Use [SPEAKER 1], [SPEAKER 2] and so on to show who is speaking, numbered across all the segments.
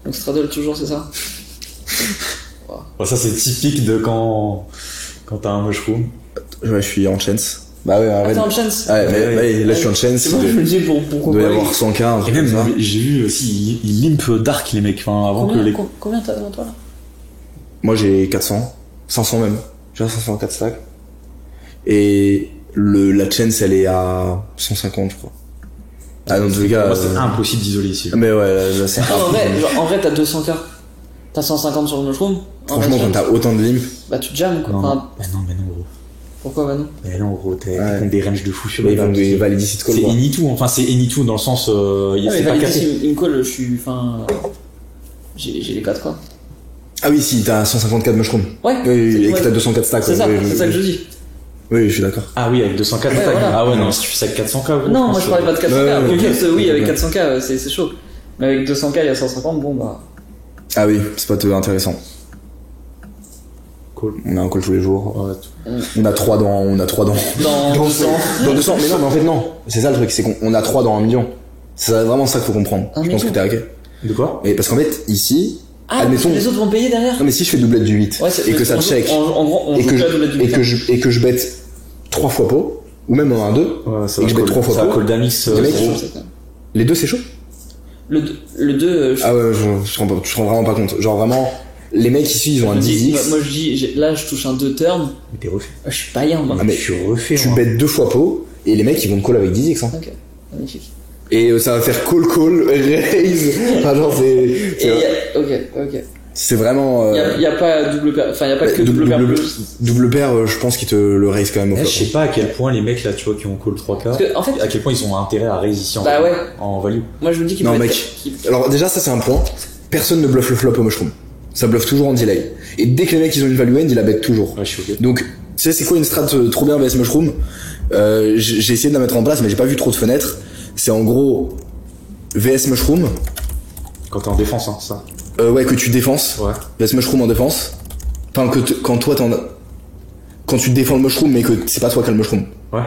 [SPEAKER 1] Donc straddle toujours, c'est ça?
[SPEAKER 2] Bon, ça c'est typique de quand t'as un mushroom.
[SPEAKER 3] Ouais, je suis en chance. Bah ouais,
[SPEAKER 1] Ah, t'es en chance?
[SPEAKER 3] Ouais, mais là je suis en chance.
[SPEAKER 1] C'est bon, je me dis pourquoi
[SPEAKER 3] Il doit y
[SPEAKER 1] pas.
[SPEAKER 3] avoir 100K, un
[SPEAKER 2] Et
[SPEAKER 3] truc
[SPEAKER 2] même,
[SPEAKER 3] comme ça.
[SPEAKER 2] j'ai vu aussi, ils limp dark les mecs, enfin avant que les.
[SPEAKER 1] Combien t'as devant toi là?
[SPEAKER 3] Moi j'ai 400, 500 même. J'ai 504 stacks. Et la chance elle est à 150 je crois. Ah dans tous les cas.
[SPEAKER 2] Moi c'est impossible d'isoler ici.
[SPEAKER 3] Mais ouais, là c'est
[SPEAKER 1] Attends, en vrai, t'as 200K. T'as 150 sur le mushroom.
[SPEAKER 3] franchement quand t'as autant de limp.
[SPEAKER 1] Bah tu jammes quoi.
[SPEAKER 2] Non,
[SPEAKER 1] Enfin,
[SPEAKER 2] mais non gros.
[SPEAKER 1] pourquoi bah non?
[SPEAKER 2] Mais non gros, t'es
[SPEAKER 3] Ouais.
[SPEAKER 2] contre des ranges de fou sur
[SPEAKER 3] Mais
[SPEAKER 2] les
[SPEAKER 3] ils vont des validity call.
[SPEAKER 2] C'est Enitu, enfin c'est Enitu dans le sens,
[SPEAKER 1] Ah, mais
[SPEAKER 2] c'est pas
[SPEAKER 1] validé,
[SPEAKER 2] cassé.
[SPEAKER 1] si il me colle, je suis. Enfin. J'ai les 4 quoi.
[SPEAKER 3] Ah oui, si t'as 154 mushroom.
[SPEAKER 1] Ouais.
[SPEAKER 3] Oui, et que
[SPEAKER 1] ouais.
[SPEAKER 3] t'as 204 stacks.
[SPEAKER 1] C'est ça,
[SPEAKER 3] ouais,
[SPEAKER 1] c'est ça que je dis.
[SPEAKER 3] Oui, je suis d'accord.
[SPEAKER 2] Ah oui, avec 204
[SPEAKER 1] Ouais,
[SPEAKER 2] stacks.
[SPEAKER 1] voilà.
[SPEAKER 2] Ah ouais, non, si tu fais ça avec 400K, gros,
[SPEAKER 1] Non, moi je parlais pas de 400K.
[SPEAKER 3] Ouais,
[SPEAKER 1] Ok, oui, avec
[SPEAKER 3] ouais.
[SPEAKER 1] 400K, c'est chaud. Mais avec 200K, il y a 150, bon bah.
[SPEAKER 3] Ah oui, spot intéressant.
[SPEAKER 2] Cool.
[SPEAKER 3] On a un call tous les jours.
[SPEAKER 2] Ouais,
[SPEAKER 3] On a 3 dans.
[SPEAKER 1] Dans 200.
[SPEAKER 3] Dans 200, mais non, mais en fait, non. C'est ça le truc, c'est qu'on a 3 dans 1 million. C'est vraiment ça qu'il faut comprendre.
[SPEAKER 1] Un
[SPEAKER 3] Je pense que
[SPEAKER 1] million.
[SPEAKER 3] t'es ok.
[SPEAKER 2] De quoi?
[SPEAKER 3] Mais parce qu'en fait, ici,
[SPEAKER 1] Ah,
[SPEAKER 3] admettons.
[SPEAKER 1] les autres vont payer derrière?
[SPEAKER 3] Non, mais si je fais doublette du 8
[SPEAKER 1] Ouais, c'est-
[SPEAKER 3] et que ça
[SPEAKER 1] on-
[SPEAKER 3] check,
[SPEAKER 1] En gros, on
[SPEAKER 3] et
[SPEAKER 1] joue
[SPEAKER 3] que
[SPEAKER 1] pas doublette du huit.
[SPEAKER 3] et que je bête 3 fois pot, ou même en 1-2,
[SPEAKER 2] Ouais, ça
[SPEAKER 3] et
[SPEAKER 2] va
[SPEAKER 3] que je mets
[SPEAKER 2] call-
[SPEAKER 3] 3 fois
[SPEAKER 2] ça va
[SPEAKER 3] pot.
[SPEAKER 2] call d'Amix,
[SPEAKER 3] Les mecs,
[SPEAKER 2] gros.
[SPEAKER 1] C'est chaud, ça, quand même.
[SPEAKER 3] Les deux, c'est chaud.
[SPEAKER 1] Le 2,
[SPEAKER 3] Ah ouais, je rends vraiment pas compte. Genre vraiment, les mecs ici, ils ont un 10x.
[SPEAKER 1] moi je dis, là je touche un 2 turn,
[SPEAKER 2] Mais t'es refait.
[SPEAKER 1] je suis païen moi.
[SPEAKER 3] Ah, mais
[SPEAKER 2] Je suis refait.
[SPEAKER 3] tu
[SPEAKER 2] moi.
[SPEAKER 3] bêtes 2 fois pot, et les mecs, ils vont te call avec 10x. Hein.
[SPEAKER 1] Ok, magnifique.
[SPEAKER 3] Et ça va faire call, raise. Enfin, genre,
[SPEAKER 1] Ok.
[SPEAKER 3] c'est vraiment.
[SPEAKER 1] Y a pas double paire, enfin y a pas que double paire plus.
[SPEAKER 3] Double paire, je pense qu'ils te le raise quand même au
[SPEAKER 2] Eh,
[SPEAKER 3] flop.
[SPEAKER 2] je sais pas à quel point les mecs là, tu vois, qui ont call 3K,
[SPEAKER 1] Parce que, en fait,
[SPEAKER 2] à quel point ils ont intérêt à raise ici en,
[SPEAKER 1] Bah ouais.
[SPEAKER 2] en value.
[SPEAKER 1] moi je me dis qu'il
[SPEAKER 3] Non,
[SPEAKER 1] peut
[SPEAKER 3] mec.
[SPEAKER 1] être.
[SPEAKER 3] Alors déjà, ça c'est un point. Personne ne bluffe le flop au mushroom. Ça bluffe toujours en delay. Et dès que les mecs ils ont une value end, ils la bêtent toujours.
[SPEAKER 2] Ouais, je suis ok.
[SPEAKER 3] Donc, tu sais, c'est quoi une strat trop bien vs mushroom? J'ai essayé de la mettre en place, mais j'ai pas vu trop de fenêtres. C'est en gros vs mushroom.
[SPEAKER 2] Quand t'es en défense, hein, ça.
[SPEAKER 3] Ouais, que tu défenses.
[SPEAKER 2] Ouais.
[SPEAKER 3] vs mushroom en défense. Enfin, quand toi quand tu défends le mushroom, mais que c'est pas toi qui as le mushroom.
[SPEAKER 2] Ouais.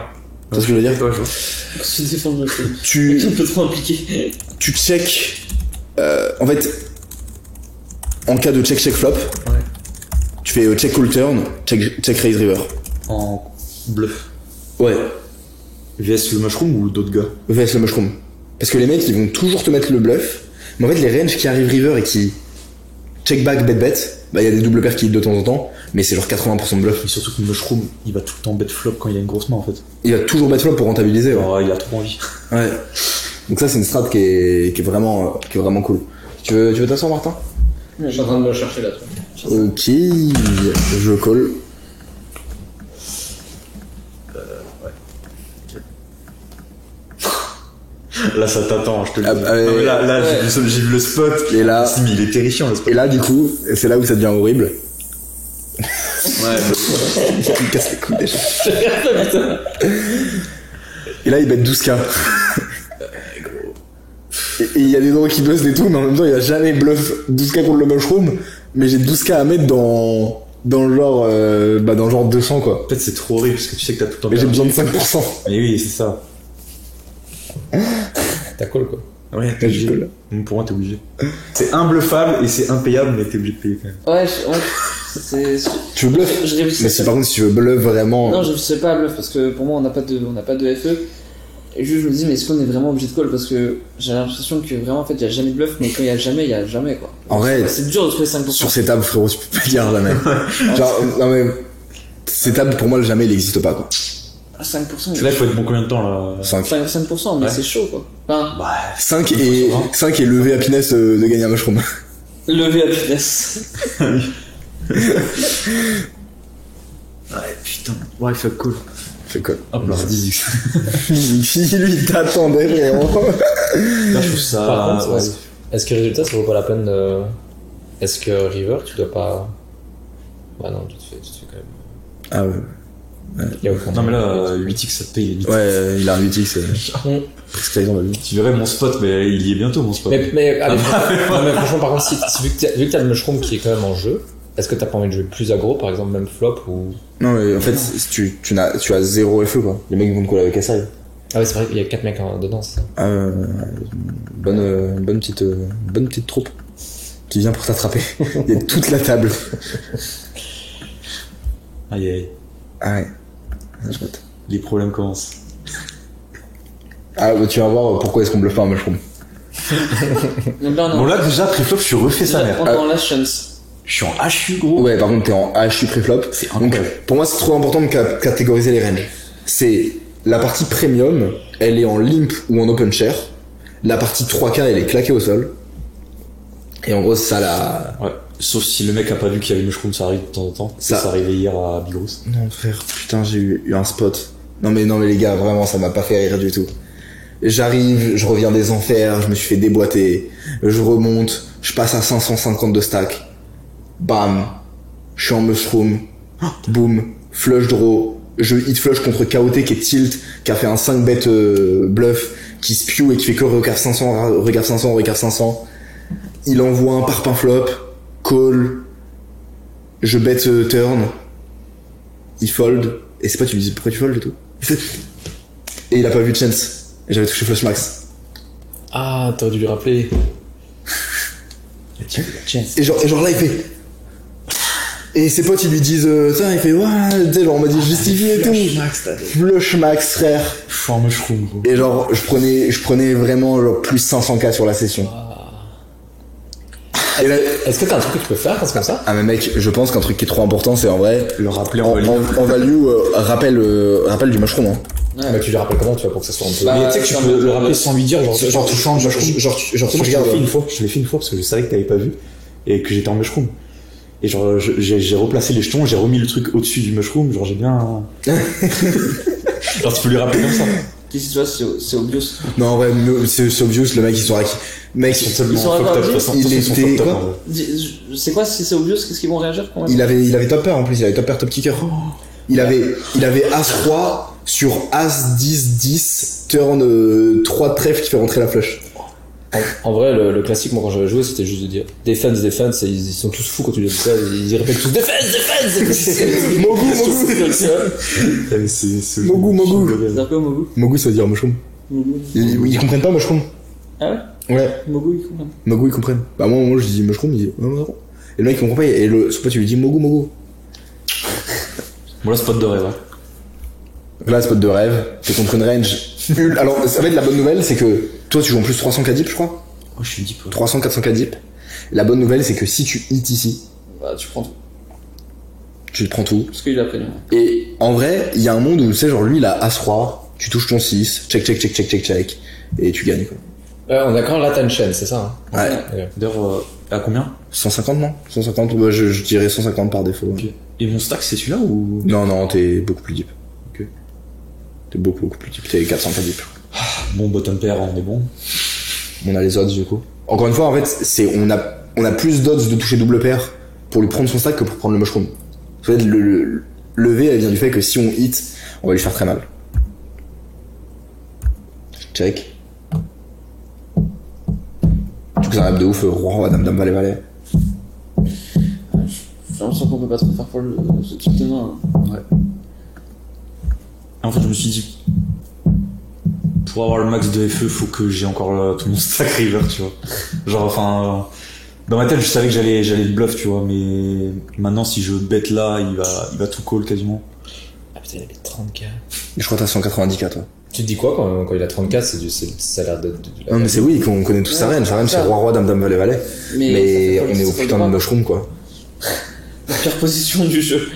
[SPEAKER 3] Tu vois ce que je veux dire?
[SPEAKER 2] Ouais, je vois.
[SPEAKER 1] Je défends le mushroom.
[SPEAKER 3] Tu,
[SPEAKER 1] Un peu trop impliqué.
[SPEAKER 3] tu check. En fait, en cas de check flop,
[SPEAKER 2] Ouais.
[SPEAKER 3] tu fais check call turn, check raise river.
[SPEAKER 2] En bluff.
[SPEAKER 3] Ouais,
[SPEAKER 2] VS le mushroom ou d'autres gars?
[SPEAKER 3] vs le mushroom. Parce que les mecs, ils vont toujours te mettre le bluff. Mais en fait, les ranges qui arrivent river et qui check back bet, bah il y a des double paires qui hit de temps en temps, mais c'est genre 80% de bluff.
[SPEAKER 2] Et surtout que le mushroom, il va tout le temps bet flop quand il a une grosse main en fait.
[SPEAKER 3] Il va toujours bet flop pour rentabiliser. Ouais.
[SPEAKER 2] Alors, il a trop envie.
[SPEAKER 3] Ouais. Donc ça, c'est une strat qui est vraiment cool. Tu veux t'asseoir, Martin?
[SPEAKER 1] Je suis en train de me chercher là.
[SPEAKER 3] Ok, je call.
[SPEAKER 2] Là, ça t'attend, je te le dis.
[SPEAKER 3] Ah,
[SPEAKER 2] Non, mais là
[SPEAKER 1] ouais.
[SPEAKER 2] j'ai vu le spot.
[SPEAKER 3] Et là-
[SPEAKER 2] Si, mais il est terrifiant le spot.
[SPEAKER 3] Et là, du coup, c'est là où ça devient horrible.
[SPEAKER 2] Ouais,
[SPEAKER 3] Il me casse les couilles déjà. Et là, il bet 12K. Et il y a des gens qui buzzent et tout, mais en même temps, il a jamais bluff 12K contre le mushroom. Mais j'ai 12K à mettre dans le genre, dans le genre 200 quoi.
[SPEAKER 2] en fait, c'est trop horrible parce que tu sais que t'as tout le temps
[SPEAKER 3] Mais j'ai
[SPEAKER 2] perdu.
[SPEAKER 3] besoin de 5%.
[SPEAKER 2] Mais oui, c'est ça.
[SPEAKER 4] T'as call quoi.
[SPEAKER 2] Ouais, t'es obligé.
[SPEAKER 3] cool.
[SPEAKER 2] Donc, pour moi, t'es obligé. C'est imbluffable et c'est impayable, mais t'es obligé de payer quand même.
[SPEAKER 1] Ouais, c'est.
[SPEAKER 3] Tu veux bluff?
[SPEAKER 1] Je réfléchissais.
[SPEAKER 3] Mais si par contre, si tu veux bluff vraiment.
[SPEAKER 1] Non, je sais pas à bluff parce que pour moi on n'a pas de FE. Et juste je me dis mais est-ce qu'on est vraiment obligé de call parce que j'ai l'impression que vraiment en fait il y a jamais de bluff mais quand il y a jamais quoi.
[SPEAKER 3] En vrai,
[SPEAKER 1] C'est dur de trouver 5%.
[SPEAKER 3] sur ces tables, frérot, tu peux pas dire jamais. Genre, non mais. Ces tables, pour moi, jamais, il existe pas quoi.
[SPEAKER 1] Ah, 5%.
[SPEAKER 2] Parce que là, il faut être bon combien de temps là?
[SPEAKER 3] 5.
[SPEAKER 1] 5%, mais
[SPEAKER 2] Ouais.
[SPEAKER 1] c'est chaud quoi. Enfin,
[SPEAKER 2] Bah,
[SPEAKER 3] 5 et lever happiness de gagner un mushroom.
[SPEAKER 1] lever à vitesse.
[SPEAKER 2] ouais, putain. Ouais, fuck cool.
[SPEAKER 3] Fait quoi?
[SPEAKER 2] Hop là, 10x.
[SPEAKER 3] Lui, il t'attendait, frérot.
[SPEAKER 2] Là, je trouve ça.
[SPEAKER 4] Par contre,
[SPEAKER 2] ouais.
[SPEAKER 4] est-ce que résultat ça vaut pas la peine de... Est-ce que River tu dois pas... Bah non, tu te fais quand même...
[SPEAKER 3] Ah ouais.
[SPEAKER 4] Il y a aucun...
[SPEAKER 2] Non, mais là, 8x, ça te paye. Limite.
[SPEAKER 3] Ouais, il a un 8x. Presque la dans la vie.
[SPEAKER 2] Tu verrais mon spot, mais il y est bientôt, mon spot.
[SPEAKER 4] Mais, allez, non, mais franchement, par contre, si vu que t'as le mushroom qui est quand même en jeu, est-ce que t'as pas envie de jouer plus aggro, par exemple, même flop ou...
[SPEAKER 3] Non, mais en fait, tu as 0 FE quoi. Les mecs vont te coller avec SI.
[SPEAKER 4] Ah ouais, c'est vrai qu'il y a 4 mecs dedans, c'est ça.
[SPEAKER 3] Bonne petite troupe. qui vient pour t'attraper. Il y a toute la table.
[SPEAKER 2] Aïe aïe.
[SPEAKER 3] Ah ouais. Je note.
[SPEAKER 2] Les problèmes commencent.
[SPEAKER 3] Ah bah tu vas voir pourquoi est-ce qu'on bluffe pas un mushroom.
[SPEAKER 1] Donc là, on est
[SPEAKER 2] Bon
[SPEAKER 1] en-
[SPEAKER 2] là déjà pré-flop je suis refait sa mère.
[SPEAKER 1] on est en last chance.
[SPEAKER 2] Je suis en HU gros.
[SPEAKER 3] Ouais, par contre t'es en HU pré-flop.
[SPEAKER 2] C'est
[SPEAKER 3] Donc
[SPEAKER 2] incroyable.
[SPEAKER 3] pour moi c'est trop important de catégoriser les ranges. C'est la partie premium, elle est en limp ou en open chair. La partie 3K elle est claquée au sol. Et en gros c'est ça la...
[SPEAKER 2] Ouais. Sauf si le mec a pas vu qu'il y avait mushroom, ça arrive de temps en temps. Ça arrivait hier à Bigros.
[SPEAKER 3] Non frère, putain j'ai eu un spot. Non mais les gars, vraiment ça m'a pas fait rire du tout. J'arrive, je reviens des enfers, je me suis fait déboîter, je remonte, je passe à 550 de stack. Bam, je suis en mushroom, boum, flush draw, je hit flush contre KOT qui est tilt, qui a fait un 5 bet bluff, qui spew et qui fait que recave 500, recave 500, recave 500. Il envoie un parpaing flop, call, je bet turn, il fold, et c'est pas tu me dis pourquoi tu fold et tout. Et il a pas vu de chance. Et j'avais touché flush max.
[SPEAKER 4] Ah, t'aurais dû lui rappeler.
[SPEAKER 3] Et genre là il fait. Et ses potes ils lui disent tiens, il fait ouais, tu sais, genre on m'a dit justifie et tout. Flush max frère.
[SPEAKER 2] Je suis en mushroom gros.
[SPEAKER 3] Et genre je prenais vraiment genre plus 500k sur la session. Et là,
[SPEAKER 4] Est-ce que t'as un truc que tu peux faire comme ça?
[SPEAKER 3] ah mais mec, je pense qu'un truc qui est trop important c'est en vrai
[SPEAKER 2] Le rappeler
[SPEAKER 3] en value rappel du mushroom hein.
[SPEAKER 1] Ouais.
[SPEAKER 4] Bah, tu lui rappelles comment, tu vois, pour que ça soit un peu.
[SPEAKER 1] Bah,
[SPEAKER 2] Mais tu sais que tu
[SPEAKER 1] c'est
[SPEAKER 2] peux
[SPEAKER 1] un peu-
[SPEAKER 2] le rappeler sans lui dire, genre tu changes
[SPEAKER 3] genre
[SPEAKER 2] mushroom.
[SPEAKER 3] tu
[SPEAKER 2] Moi, je
[SPEAKER 3] regardes.
[SPEAKER 2] l'ai fait une fois. Je l'ai fait une fois parce que je savais que t'avais pas vu et que j'étais en mushroom. Et genre j'ai replacé les jetons, j'ai remis le truc au-dessus du mushroom, genre j'ai bien. Genre tu peux lui rappeler comme ça.
[SPEAKER 1] Qu'est-ce qui se passe? C'est obvious.
[SPEAKER 3] Non en vrai c'est obvious, le mec il saura qui. Mec
[SPEAKER 2] Ils sont tellement
[SPEAKER 1] Ils sont
[SPEAKER 2] fucked up, de toute
[SPEAKER 1] ravis.
[SPEAKER 2] façon.
[SPEAKER 3] Il
[SPEAKER 2] De toute façon, ils sont
[SPEAKER 3] était-
[SPEAKER 2] fucked up,
[SPEAKER 3] quoi
[SPEAKER 2] en vrai.
[SPEAKER 1] C'est quoi si c'est obvious? Qu'est-ce qu'ils vont réagir quand même?
[SPEAKER 3] il avait top pair en plus, il avait top pair top kicker. Il avait As-3 sur As-10-10, turn 3 de trèfle qui fait rentrer la flush.
[SPEAKER 4] En vrai, le classique, moi, quand j'avais joué, c'était juste de dire defense, defense, et ils sont tous fous quand tu leur dis ça, ils répètent tous defense!
[SPEAKER 3] Mogu. Mogu.
[SPEAKER 1] C'est quoi Mogu?
[SPEAKER 3] Mogu ça veut dire mushroom.
[SPEAKER 1] Mogu.
[SPEAKER 3] Ils comprennent pas mushroom.
[SPEAKER 1] Ah ouais?
[SPEAKER 3] Ouais,
[SPEAKER 1] Mogu, il comprend.
[SPEAKER 3] Mogu ils comprennent. Bah moi je dis mushroom, il dit ouais, ouais. Et le mec il comprend pas, et son pote tu lui dis Mogu.
[SPEAKER 2] Bon là spot de rêve. Hein.
[SPEAKER 3] Là spot de rêve, t'es contre une range. Alors ça va être la bonne nouvelle, c'est que toi tu joues en plus 300k deep je crois.
[SPEAKER 2] Oh je suis deep.
[SPEAKER 3] 300-400k deep. La bonne nouvelle c'est que si tu hit ici,
[SPEAKER 1] Bah, tu prends tout.
[SPEAKER 3] tu te prends tout.
[SPEAKER 1] Parce qu'il a prévenu.
[SPEAKER 3] Et en vrai, il y a un monde où tu sais genre lui il a As-3, tu touches ton 6, check, et tu gagnes quoi.
[SPEAKER 4] On a quand la ten chain, c'est ça, hein?
[SPEAKER 3] Ouais.
[SPEAKER 4] Ok.
[SPEAKER 2] D'ailleurs à combien?
[SPEAKER 3] 150 non 150, bah, je dirais 150 par défaut.
[SPEAKER 2] Ok. Et mon stack c'est celui-là ou?
[SPEAKER 3] Non, t'es beaucoup plus deep.
[SPEAKER 2] Ok.
[SPEAKER 3] T'es beaucoup plus deep, t'es 400k deep.
[SPEAKER 2] Bon bottom pair on est bon.
[SPEAKER 3] On a les odds du coup. Encore une fois en fait, on a plus d'odds de toucher double paire pour lui prendre son stack que pour prendre le mushroom. En fait, le V elle vient du fait que si on hit, on va lui faire très mal. Check. Du coup c'est un rap de ouf, roi, dame, valet, valet.
[SPEAKER 1] J'ai l'impression qu'on peut pas trop faire pour ce type de main.
[SPEAKER 2] Ouais. En fait, je me suis dit, pour avoir le max de FE, faut que j'ai encore tout mon stack river, tu vois. Genre, enfin, dans ma tête, je savais que j'allais le bluff, tu vois, mais maintenant, si je bet là, il va tout call quasiment.
[SPEAKER 4] Ah putain, il avait 30k.
[SPEAKER 3] Je crois que t'as 190k toi.
[SPEAKER 4] Tu te dis quoi quand il a 34? Ça a l'air de
[SPEAKER 3] Non mais c'est oui qu'on connaît tous sa reine. Sa reine c'est
[SPEAKER 1] ça.
[SPEAKER 3] roi, dame, valet, valet. Mais
[SPEAKER 1] ça fait
[SPEAKER 3] on est au
[SPEAKER 1] ça fait
[SPEAKER 3] putain
[SPEAKER 1] le
[SPEAKER 3] de
[SPEAKER 1] droit.
[SPEAKER 3] mushroom quoi.
[SPEAKER 1] La pire position du jeu.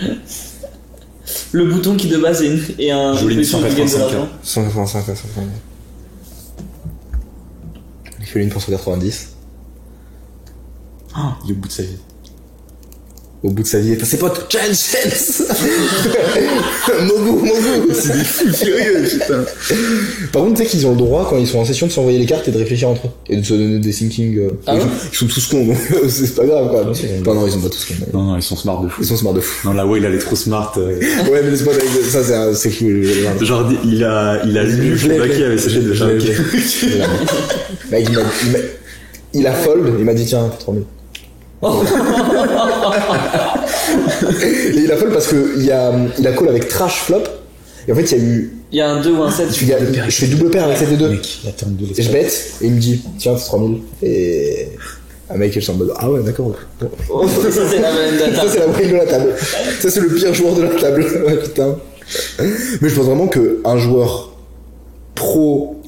[SPEAKER 1] Le bouton qui de base est un.
[SPEAKER 2] Joli
[SPEAKER 1] une position qui gagne de
[SPEAKER 2] 185.
[SPEAKER 1] l'argent.
[SPEAKER 3] 185 à 190. Il fait une pour 190.
[SPEAKER 2] Ah, il est au bout de sa vie.
[SPEAKER 3] Au bout de sa vie, et t'as ses potes. Chance Mogu c'est des fous furieux, putain. Par contre, tu sais qu'ils ont le droit, quand ils sont en session, de s'envoyer les cartes et de réfléchir entre eux. Et de se donner des thinking.
[SPEAKER 1] Ah ouais
[SPEAKER 3] ils sont tous cons, donc c'est pas grave, quoi.
[SPEAKER 4] c'est-
[SPEAKER 3] Non, ils sont pas tous cons.
[SPEAKER 2] Non, ils sont smart de fou.
[SPEAKER 3] Ils sont smart de fou.
[SPEAKER 2] Non, la way, elle est trop smart.
[SPEAKER 3] Ouais, mais laisse-moi avec ça, c'est cool.
[SPEAKER 2] Genre, il a lu
[SPEAKER 3] Je l'ai,
[SPEAKER 2] le qui avait séché de
[SPEAKER 3] je l'ai,
[SPEAKER 2] Sharky.
[SPEAKER 3] je l'ai. Mec, il a fold, il m'a dit tiens, 3000. Et il a fold parce que il a call avec trash flop. Et en fait, il y a eu.
[SPEAKER 1] Il y a un 2 ou un 7.
[SPEAKER 3] Je fais double pair avec 7 et 2.
[SPEAKER 2] Mec, il a turn de
[SPEAKER 3] Et je bet, et il me dit tiens, c'est 3000. Et. Un mec, je suis en mode, ah ouais, d'accord.
[SPEAKER 1] Oh, ça c'est la même
[SPEAKER 3] Ça,
[SPEAKER 1] data.
[SPEAKER 3] c'est la moyenne de la table. Ça, c'est le pire joueur de la table. Ouais, putain. Mais je pense vraiment qu'un joueur pro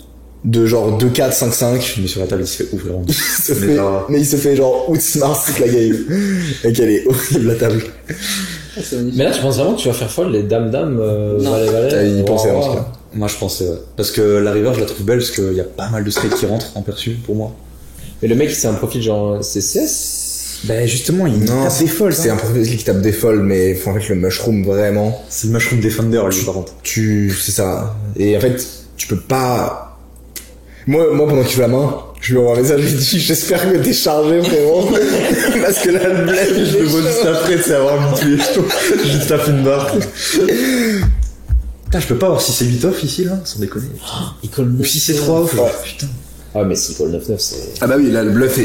[SPEAKER 3] de genre 2-4, 5-5,
[SPEAKER 2] Mais sur la table, il se fait ouvrir.
[SPEAKER 3] mais il se fait genre outsmart toute la game. Et qu'elle est horrible, la table.
[SPEAKER 1] Ah, c'est magnifique.
[SPEAKER 4] Mais là, tu penses vraiment que tu vas faire folle les dames-dames,
[SPEAKER 1] Non.
[SPEAKER 4] valet-valet?
[SPEAKER 3] Il pensait en tout cas.
[SPEAKER 2] Moi, je pensais, ouais. Parce que la river, je la trouve belle parce qu'il y a pas mal de straight qui rentrent en perçu pour moi.
[SPEAKER 4] Mais le mec, c'est un profil genre CCS?
[SPEAKER 2] Ben, justement, il
[SPEAKER 3] Non,
[SPEAKER 2] tape des folds.
[SPEAKER 3] c'est un profil qui tape des folds, mais en fait, le mushroom, vraiment,
[SPEAKER 2] C'est le Mushroom Defender, lui, par contre.
[SPEAKER 3] c'est ça. Et en fait, tu peux pas. Moi, pendant qu'il joue la main, je lui envoie un message, je lui dis, j'espère que t'es chargé, frérot. Parce que là, le bled,
[SPEAKER 2] Je le vois juste après, c'est avoir mis tous les jetons. Juste tape une barre. Putain, je peux pas avoir si c'est 8 off ici, là, sans déconner.
[SPEAKER 4] Il colle
[SPEAKER 2] Ou si c'est 3 off,
[SPEAKER 3] Ouais.
[SPEAKER 2] putain.
[SPEAKER 4] Ah, mais s'il colle 9-9, c'est...
[SPEAKER 3] Ah bah oui, là, le bluff,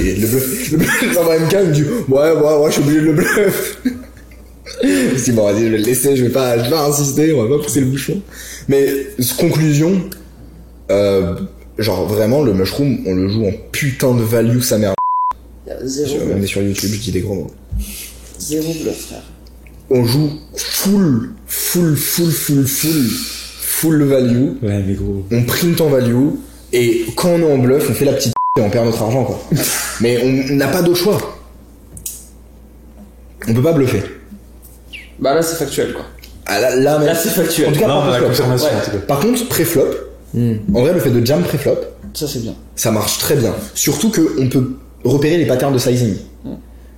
[SPEAKER 3] j'envoie MK, il me dit, ouais, je suis obligé de le bluff. Je dis, bon, vas-y, je vais le laisser, je vais pas insister, on va pas pousser le bouchon. Mais, conclusion, genre, vraiment, le mushroom, on le joue en putain de value, sa mère.
[SPEAKER 1] Il y a zéro
[SPEAKER 3] On est
[SPEAKER 1] bluff.
[SPEAKER 3] sur YouTube, je dis des gros mots.
[SPEAKER 1] Zéro bluff, frère.
[SPEAKER 3] On joue full value,
[SPEAKER 2] Ouais, mais gros.
[SPEAKER 3] on print en value, et quand on est en bluff, on fait la petite et on perd notre argent, quoi. Mais on n'a pas d'autre choix. On peut pas bluffer.
[SPEAKER 1] Bah là, c'est factuel, quoi.
[SPEAKER 3] Ah, là, mais...
[SPEAKER 1] Là, c'est
[SPEAKER 3] En
[SPEAKER 1] factuel.
[SPEAKER 3] tout cas,
[SPEAKER 2] Non,
[SPEAKER 3] par
[SPEAKER 2] la
[SPEAKER 3] flop.
[SPEAKER 2] confirmation,
[SPEAKER 1] Ouais.
[SPEAKER 2] en tout cas.
[SPEAKER 3] Par contre, pré-flop, en vrai, le fait de jam pré-flop,
[SPEAKER 1] Ça, c'est bien.
[SPEAKER 3] ça marche très bien. Surtout qu'on peut repérer les patterns de sizing.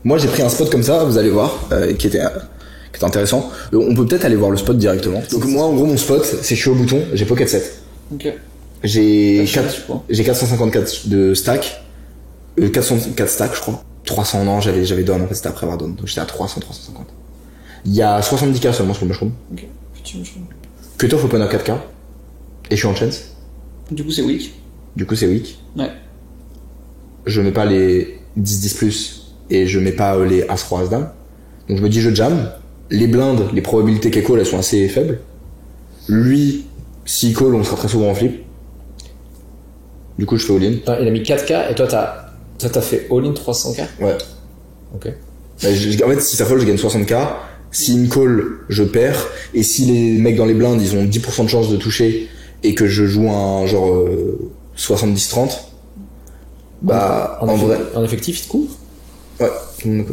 [SPEAKER 3] Moi, j'ai pris un spot comme ça, vous allez voir, qui était intéressant. On peut peut-être aller voir le spot directement. Donc moi, en gros, mon spot, c'est je suis au bouton, j'ai pocket 7.
[SPEAKER 1] Ok.
[SPEAKER 3] J'ai
[SPEAKER 1] T'as chance, je crois.
[SPEAKER 3] 454 de stack, 404 stack, je crois. 300, non, j'avais donne, en fait, c'était après avoir donne. Donc j'étais à 350. Il y a 70k seulement sur le mushroom.
[SPEAKER 1] Ok. Putain, je crois.
[SPEAKER 3] Cutoff open à 4k. Et je suis en chance.
[SPEAKER 1] Du coup, c'est weak.
[SPEAKER 3] Du coup, c'est weak.
[SPEAKER 1] Ouais.
[SPEAKER 3] Je mets pas les 10-10 plus et je mets pas les As-Roi As-Dame. Donc je me dis je jam. Les blindes, les probabilités qu'elle call, elles sont assez faibles. Lui, s'il call, on sera très souvent en flip. Du coup, je fais all-in.
[SPEAKER 4] Attends, il a mis 4K et toi, t'as fait all-in 300K?
[SPEAKER 3] Ouais.
[SPEAKER 4] Ok.
[SPEAKER 3] Bah, en fait, si ça fold, je gagne 60k. S'il me call, je perds. Et si les mecs dans les blindes, ils ont 10% de chance de toucher et que je joue un genre 70-30, bah, en vrai,
[SPEAKER 4] En effectif, il te couvre?
[SPEAKER 3] ouais.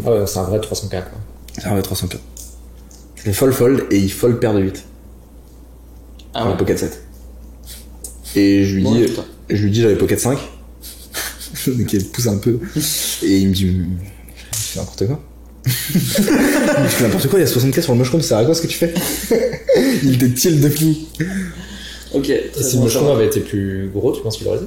[SPEAKER 4] Ah ouais, c'est un vrai 300K, quoi.
[SPEAKER 3] C'est un vrai 300k. Je les fold et il fold paire de 8.
[SPEAKER 1] Ah
[SPEAKER 3] Dans
[SPEAKER 1] ouais.
[SPEAKER 3] le pocket 7. Et je lui
[SPEAKER 1] Bon
[SPEAKER 3] dis,
[SPEAKER 1] résultat.
[SPEAKER 3] j'avais pocket 5. Donc il pousse un peu. Et il me dit, je fais n'importe quoi. Je fais n'importe quoi, il y a 60k sur le mushroom, ça sert à quoi ce que tu fais? Il te tilt de fou.
[SPEAKER 1] Ok.
[SPEAKER 4] Et si le mushroom avait été plus gros, tu penses qu'il aurait été?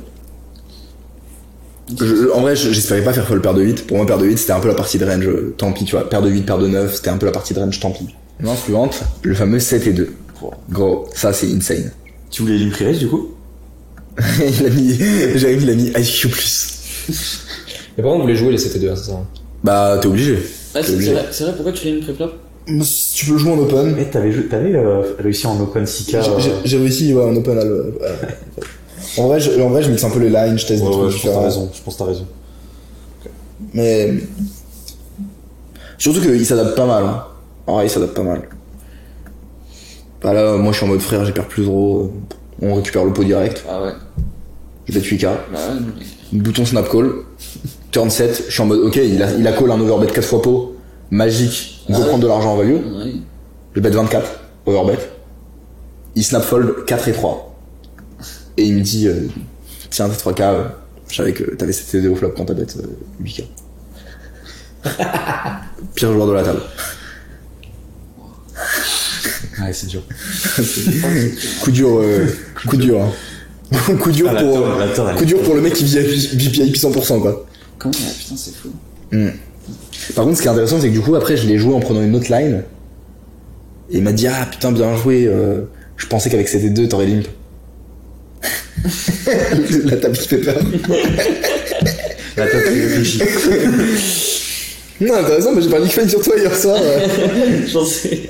[SPEAKER 3] En vrai, j'espérais pas faire fold paire de 8. Pour moi, paire de 8, c'était un peu la partie de range, tant pis, tu vois. Paire de 8, paire de 9, c'était un peu la partie de range, tant pis. Non, suivante, le fameux 7 et 2. Gros, ça c'est insane.
[SPEAKER 2] Tu voulais les pre-raise, du coup?
[SPEAKER 3] J'arrive, il a mis IQ+.
[SPEAKER 4] Mais par contre, vous voulez jouer les 7 et 2, hein, c'est ça?
[SPEAKER 3] Bah, t'es obligé.
[SPEAKER 1] Ouais, c'est
[SPEAKER 3] obligé.
[SPEAKER 1] vrai, c'est vrai, pourquoi tu l'as mis pré-flop?
[SPEAKER 3] Tu peux jouer en open.
[SPEAKER 2] Mais t'avais réussi en Open 6K.
[SPEAKER 3] J'ai réussi, ouais, en open à le. En vrai, je mixe un peu les lines, je teste des
[SPEAKER 2] Ouais,
[SPEAKER 3] trucs
[SPEAKER 2] ouais, je pense que
[SPEAKER 3] différents.
[SPEAKER 2] t'as raison. Je pense que t'as raison.
[SPEAKER 3] Mais. Surtout qu'il s'adapte pas mal. Hein. En vrai, il s'adapte pas mal. Bah là, moi je suis en mode frère, j'ai perdu plus gros. On récupère le pot direct.
[SPEAKER 1] Ah ouais.
[SPEAKER 3] Je vais 8k.
[SPEAKER 1] Bah ouais, mais...
[SPEAKER 3] Bouton snap call. Turn 7. Je suis en mode, ok, il a call un overbet 4 fois pot. Magique. On peut
[SPEAKER 1] Ah ouais.
[SPEAKER 3] prendre de l'argent en value.
[SPEAKER 1] Ouais.
[SPEAKER 3] Je bet 24. Overbet. Il snap fold 4 et 3. Et il me dit, tiens, t'es 3k. Je savais que t'avais 7 TD au flop quand t'as bet 8k. Pire joueur de la table.
[SPEAKER 2] Ouais, c'est dur.
[SPEAKER 3] Coup dur, coup dur. Hein. Coup dur
[SPEAKER 2] Ah, la
[SPEAKER 3] pour,
[SPEAKER 2] turn, la turn, elle est
[SPEAKER 3] coup dur pour le mec qui VIP 100% quoi.
[SPEAKER 1] Comment? Ah, putain, c'est fou.
[SPEAKER 3] Par contre, ce qui est intéressant, c'est que du coup, après, je l'ai joué en prenant une autre line. Et il m'a dit, ah putain, bien joué. Je pensais qu'avec CT2, t'aurais limp. La table qui fait peur.
[SPEAKER 2] La tête, tu réfléchis.
[SPEAKER 3] Non, intéressant, mais j'ai pas dit que sur toi hier soir.
[SPEAKER 1] J'en sais.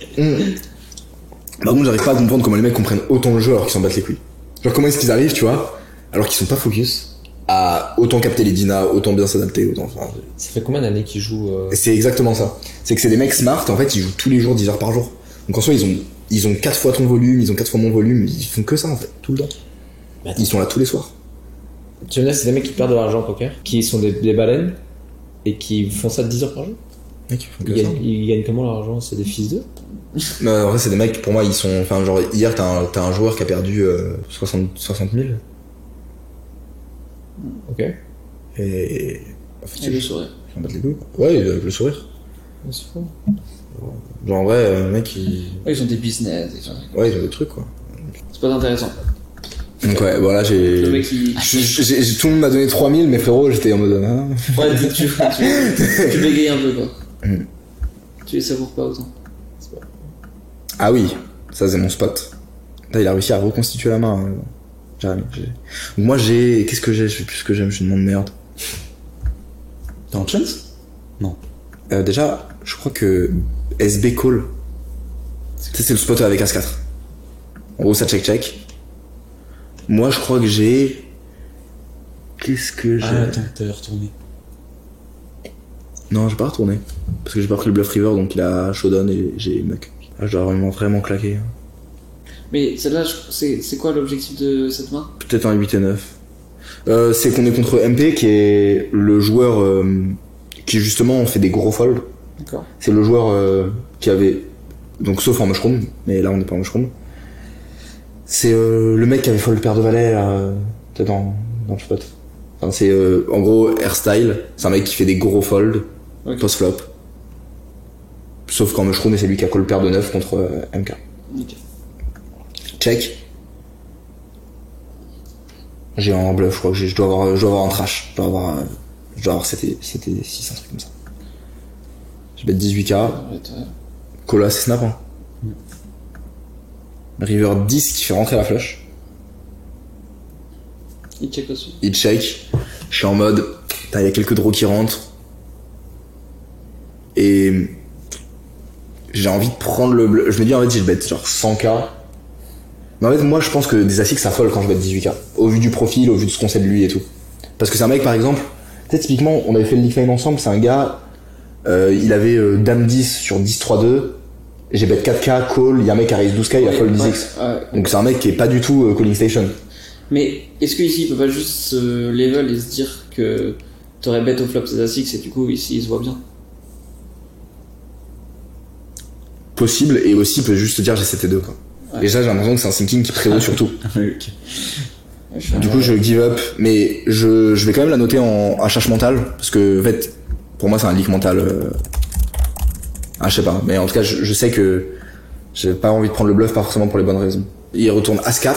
[SPEAKER 3] Par contre, j'arrive pas à comprendre comment les mecs comprennent autant le jeu alors qu'ils s'en battent les couilles. Genre, comment est-ce qu'ils arrivent, tu vois, alors qu'ils sont pas focus, à autant capter les dynas, autant bien s'adapter, autant. Enfin,
[SPEAKER 4] Ça fait combien d'années qu'ils jouent
[SPEAKER 3] et c'est exactement ça. C'est que c'est des mecs smart, en fait, ils jouent tous les jours 10 heures par jour. Donc en soi, ils ont 4 fois ton volume, ils ont 4 fois mon volume, ils font que ça en fait, tout le temps.
[SPEAKER 4] Mais attends.
[SPEAKER 3] Ils sont là tous les soirs.
[SPEAKER 4] Tu veux dire, c'est des mecs qui perdent de l'argent au poker, qui sont des baleines, et qui font ça 10 heures par jour.
[SPEAKER 3] Mec, ils font que
[SPEAKER 4] Ils
[SPEAKER 3] ça.
[SPEAKER 4] ils gagnent comment leur argent? C'est des fils d'eux?
[SPEAKER 3] Non, en vrai, c'est des mecs, pour moi, ils sont. Enfin, genre, hier, t'as un joueur qui a perdu 60 000.
[SPEAKER 4] Ok.
[SPEAKER 3] Et.
[SPEAKER 1] Et le sourire.
[SPEAKER 3] J'en batte les couilles. Ouais, avec le sourire.
[SPEAKER 4] C'est fou.
[SPEAKER 3] Genre, en vrai, mec, ils.
[SPEAKER 1] Ouais, ils ont des business,
[SPEAKER 3] Ouais, ils ont des trucs, quoi.
[SPEAKER 1] c'est pas intéressant.
[SPEAKER 3] Donc, ouais, voilà, j'ai.
[SPEAKER 1] Le mec qui.
[SPEAKER 3] Tout le monde m'a donné 3000, mais frérot, j'étais en mode. Hein.
[SPEAKER 1] Ouais, tu bégayes un peu quoi.
[SPEAKER 3] Mm.
[SPEAKER 1] Tu les savoures pas autant.
[SPEAKER 3] Ah oui, ça, c'est mon spot. Là, il a réussi à reconstituer la main. Donc, moi, j'ai. Qu'est-ce que j'ai? Je sais plus ce que j'aime, je suis une monde de merde.
[SPEAKER 2] T'es en chance? Non.
[SPEAKER 3] Déjà, je crois que SB Call, c'est le spot avec As-4. En gros, ça check. Moi, je crois que j'ai. Qu'est-ce que j'ai?
[SPEAKER 2] Ah, attends, t'avais retourné.
[SPEAKER 3] Non, j'ai pas retourné. Parce que j'ai pas pris le Bluff River, donc il a Showdown et j'ai Muck. Ah, je dois vraiment claquer.
[SPEAKER 1] Mais celle-là, c'est quoi l'objectif de cette main?
[SPEAKER 3] Peut-être un 8 et 9. C'est qu'on est contre MP, qui est le joueur qui justement fait des gros folds.
[SPEAKER 1] D'accord.
[SPEAKER 3] C'est le joueur qui avait. Donc, sauf en mushroom, mais là on n'est pas en mushroom. C'est le mec qui avait fold paire de valet, peut-être dans le spot. Enfin, c'est en gros Airstyle, c'est un mec qui fait des gros folds,
[SPEAKER 1] Ok.
[SPEAKER 3] post-flop. Sauf qu'en mushroom, c'est lui qui a call paire de 9 contre MK.
[SPEAKER 1] Ok.
[SPEAKER 3] Check. J'ai un bluff, je crois que je dois avoir un trash. Je dois avoir c'était 6, un truc comme ça. Je bet 18k. Cola, c'est snap, hein. River 10 qui fait rentrer la flush.
[SPEAKER 1] Il check aussi.
[SPEAKER 3] Il check. Je suis en mode, il y a quelques draws qui rentrent. Et j'ai envie de prendre le bluff. Je me dis, en fait, si je bet genre 100k. Mais en fait, moi, je pense que des asics, ça folle quand je bet 18k. Au vu du profil, au vu de ce qu'on sait de lui et tout. Parce que c'est un mec, par exemple, tu sais, typiquement, on avait fait le League Line ensemble, c'est un gars, il avait Dame 10 sur 10-3-2. J'ai bet 4k, call, il y a un mec qui a raise 12k, il a fold 10x.
[SPEAKER 1] Ouais.
[SPEAKER 3] Donc c'est un mec qui est pas du tout calling station.
[SPEAKER 1] Mais est-ce que ici il peut pas juste se level et se dire que t'aurais bet au flop ces A6 et du coup ici il se voit bien?
[SPEAKER 3] Possible, et aussi il peut juste te dire j'ai 7 et 2 quoi.
[SPEAKER 1] Ouais.
[SPEAKER 3] Déjà j'ai l'impression que c'est un thinking qui prévaut surtout.
[SPEAKER 1] Ouais, je suis
[SPEAKER 3] Du coup je give up, mais je vais quand même la noter en charge mentale, parce que en fait, pour moi c'est un leak mental. Ah je sais pas, mais en tout cas je sais que j'ai pas envie de prendre le bluff, pas forcément pour les bonnes raisons. Il retourne As-4,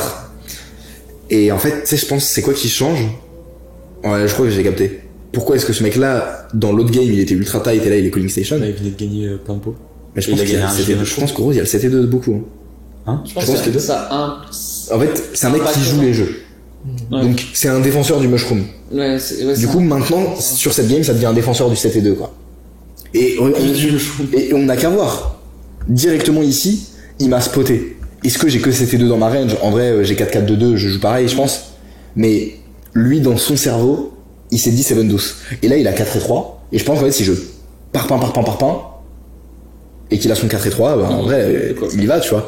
[SPEAKER 3] et en fait tu sais je pense c'est quoi qui change? Ouais je crois que j'ai capté. Pourquoi est-ce que ce mec là, dans l'autre game il était ultra tight et là il est calling station?
[SPEAKER 2] Là, il venait de gagner plein de pots.
[SPEAKER 3] Mais je
[SPEAKER 2] Et
[SPEAKER 3] pense
[SPEAKER 2] il a
[SPEAKER 3] qu'il y a
[SPEAKER 2] gagné un
[SPEAKER 3] le 7 et 2.
[SPEAKER 2] jeu,
[SPEAKER 3] Je pense qu'en gros il y a le 7 et 2 de beaucoup.
[SPEAKER 2] Hein?
[SPEAKER 1] Je pense
[SPEAKER 3] Je pense
[SPEAKER 1] que
[SPEAKER 3] que
[SPEAKER 1] ça un.
[SPEAKER 3] En fait c'est un mec qui joue les jeux.
[SPEAKER 1] Ouais.
[SPEAKER 3] Donc c'est un défenseur du mushroom.
[SPEAKER 1] Ouais,
[SPEAKER 3] Du
[SPEAKER 1] c'est
[SPEAKER 3] coup, maintenant, sur cette game, ça devient un défenseur du 7 et 2, quoi. Et on n'a qu'à voir. Directement ici, il m'a spoté. Est-ce que j'ai que 7 et 2 dans ma range? En vrai, j'ai 4-4-2-2, je joue pareil, je pense. Mais lui, dans son cerveau, il s'est dit 7-12. Et là, il a 4 et 3. Et je pense qu'en fait, si je parpaing, et qu'il a son 4 et 3, bah, en vrai, il y va, tu vois.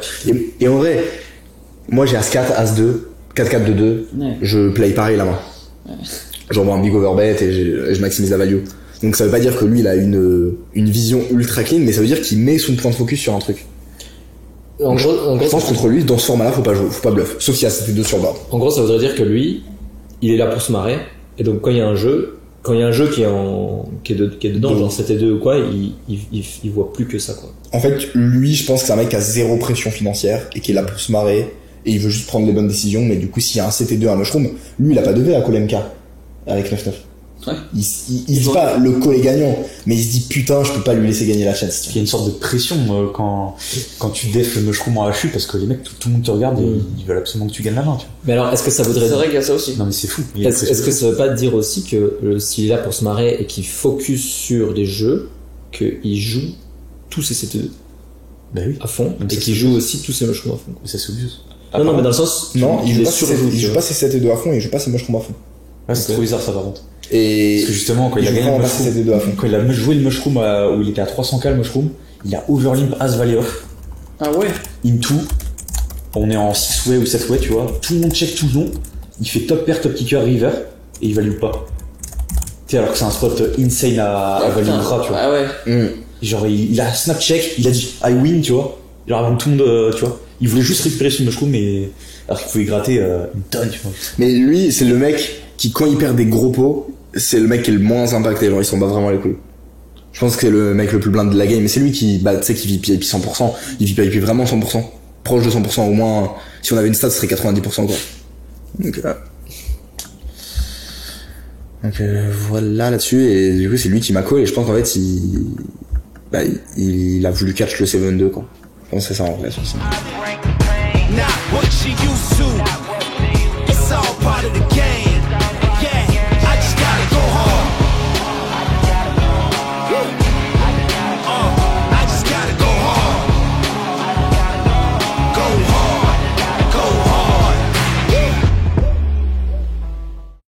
[SPEAKER 3] Et en vrai, moi, j'ai As-4, As-2, 4-4-2-2.
[SPEAKER 1] Ouais.
[SPEAKER 3] Je play pareil la main. J'envoie un big overbet et je maximise la value. Donc ça veut pas dire que lui il a une vision ultra clean, mais ça veut dire qu'il met son point de focus sur un truc.
[SPEAKER 4] En gros,
[SPEAKER 3] Je pense contre lui, dans ce format-là, faut pas jouer, faut pas bluff. Sauf s'il y a c'était 2 sur board.
[SPEAKER 4] en gros, ça voudrait dire que lui, il est là pour se marrer, et donc quand il y a un jeu qui est dedans, genre 7 et 2 ou quoi, il voit plus que ça, quoi.
[SPEAKER 3] En fait, lui, je pense que c'est un mec qui a zéro pression financière et qui est là pour se marrer et il veut juste prendre les bonnes décisions. Mais du coup, s'il y a un 7 et 2 à mushroom, lui, il a pas de V à call MK avec 9-9.
[SPEAKER 1] Ouais.
[SPEAKER 3] Il se dit pas le call est gagnant, mais il se dit putain, je peux pas lui laisser gagner la chance.
[SPEAKER 2] Il y a une sorte de pression quand tu def le mushroom en HU, parce que les mecs, tout le monde te regarde et ils veulent absolument que tu gagnes la main, tu vois.
[SPEAKER 4] Mais alors, est-ce que ça voudrait
[SPEAKER 1] C'est vrai qu'il y a ça aussi.
[SPEAKER 2] Non mais c'est fou. Il y a une
[SPEAKER 4] Est-ce
[SPEAKER 2] pression.
[SPEAKER 4] que ça veut pas dire aussi que s'il est là pour se marrer et qu'il focus sur des jeux, qu'il joue tous ses 7
[SPEAKER 2] Bah oui.
[SPEAKER 4] à fond,
[SPEAKER 2] Donc
[SPEAKER 4] et
[SPEAKER 2] ça,
[SPEAKER 4] qu'il
[SPEAKER 2] c'est
[SPEAKER 4] joue aussi tous ses mushrooms à fond?
[SPEAKER 2] Mais ça s'obvious.
[SPEAKER 4] Non, mais dans le sens,
[SPEAKER 3] Non, il
[SPEAKER 4] les
[SPEAKER 3] joue pas,
[SPEAKER 4] surjoue,
[SPEAKER 3] il joue pas ses 7 et 2 à fond et il joue pas ses mushroom à fond.
[SPEAKER 2] Ouais, c'est trop bizarre ça par contre.
[SPEAKER 3] Et
[SPEAKER 2] Parce que justement, quand il a
[SPEAKER 3] je
[SPEAKER 2] gagné
[SPEAKER 3] prends
[SPEAKER 2] le
[SPEAKER 3] passer
[SPEAKER 2] mushroom,
[SPEAKER 3] ces deux à fond.
[SPEAKER 2] quand il a joué le mushroom où il était à 300k le mushroom, il a overlimp as valley off,
[SPEAKER 1] Ah ouais.
[SPEAKER 2] into, on est en 6 way ou 7 way, tu vois, tout le monde check tout le long, il fait top pair, top kicker, river, et il value pas. Tu sais, alors que c'est un spot insane à value ultra, tu vois.
[SPEAKER 1] Ah ouais.
[SPEAKER 2] Genre, il a snap check, il a dit I win, tu vois. Genre, avant tout le monde, tu vois. Il voulait juste récupérer son mushroom, mais alors qu'il pouvait gratter une tonne, tu vois.
[SPEAKER 3] Mais lui, c'est le mec qui, quand il perd des gros pots, c'est le mec qui est le moins impacté. Genre, il s'en bat vraiment les couilles. Je pense que c'est le mec le plus blind de la game. Mais c'est lui qui, bah, tu sais, qui VIP 100%. Il VIP vraiment 100%. Proche de 100%. Au moins, si on avait une stat, ce serait 90%, quoi. Donc, voilà là-dessus. Et du coup, c'est lui qui m'a call. Et je pense qu'en fait, il a voulu catch le 7-2, quoi. Je pense que c'est ça, en vrai, sur ça.
[SPEAKER 5] Not what she used to. It's all part of the game.